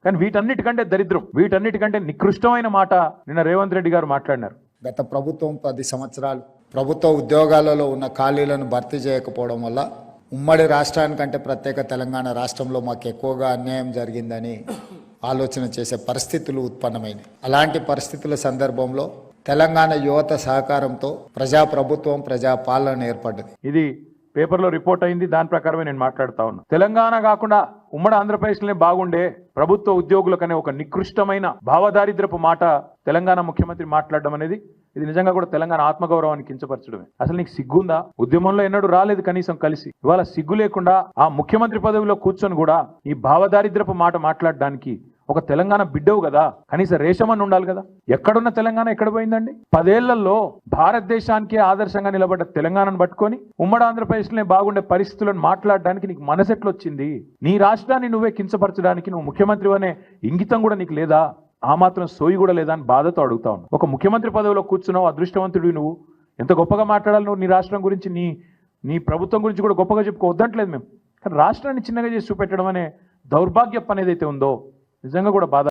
కానీ వీటన్నిటికంటే దరిద్రం, వీటన్నిటికంటే నికృష్టమైన మాట నిన్న రేవంత్ రెడ్డి గారు మాట్లాడినారు. గత ప్రభుత్వం 10 సంవత్సరాలు ప్రభుత్వ ఉద్యోగాలలో ఉన్న ఖాళీలను భర్తీ చేయకపోవడం వల్ల ఉమ్మడి రాష్ట్రానికంటే ప్రత్యేక తెలంగాణ రాష్ట్రంలో మాకు ఎక్కువగా అన్యాయం జరిగిందని ఆలోచన చేసే పరిస్థితులు ఉత్పన్నమైనవి. అలాంటి పరిస్థితుల సందర్భంలో తెలంగాణ యువత సహకారంతో ప్రజాప్రభుత్వం ప్రజాపాలన ఏర్పడ్డది. ఇది పేపర్లో రిపోర్ట్ అయింది, దాని ప్రకారమే నేను మాట్లాడుతా ఉన్నా. తెలంగాణ కాకుండా ఉమ్మడి ఆంధ్రప్రదేశ్లోనే బాగుండే ప్రభుత్వ ఉద్యోగులకనే ఒక నికృష్టమైన భావదారిద్రపు మాట తెలంగాణ ముఖ్యమంత్రి మాట్లాడడం అనేది ఇది నిజంగా కూడా తెలంగాణ ఆత్మగౌరవాన్ని కించపరచడమే. అసలు నీకు సిగ్గుందా? ఉద్యమంలో ఎన్నడూ రాలేదు కనీసం కలిసి, ఇవాళ సిగ్గు లేకుండా ఆ ముఖ్యమంత్రి పదవిలో కూర్చొని కూడా ఈ భావదారిద్రపు మాట మాట్లాడడానికి ఒక తెలంగాణ బిడ్డవు కదా, కనీసం రేషమని ఉండాలి కదా. ఎక్కడున్న తెలంగాణ ఎక్కడ పోయిందండి? 10 ఏళ్లలో భారతదేశానికే ఆదర్శంగా నిలబడ్డ తెలంగాణను పట్టుకొని ఉమ్మడి ఆంధ్రప్రదేశ్లోనే బాగుండే పరిస్థితులను మాట్లాడడానికి నీకు మనసెట్లు వచ్చింది? నీ రాష్ట్రాన్ని నువ్వే కించపరచడానికి నువ్వు ముఖ్యమంత్రి అనే ఇంగితం కూడా నీకు లేదా? ఆ మాత్రం సోయి కూడా లేదా అని బాధతో అడుగుతా ఉన్నావు. ఒక ముఖ్యమంత్రి పదవిలో కూర్చున్నావు, అదృష్టవంతుడివి నువ్వు. ఎంత గొప్పగా మాట్లాడాలి నువ్వు నీ రాష్ట్రం గురించి, నీ ప్రభుత్వం గురించి కూడా గొప్పగా చెప్పుకోవద్దంటలేదు మేము. కానీ రాష్ట్రాన్ని చిన్నగా చేసి చూపెట్టడం అనే దౌర్భాగ్యం అనేది అయితే ఉందో నిజంగా కూడా బాధ.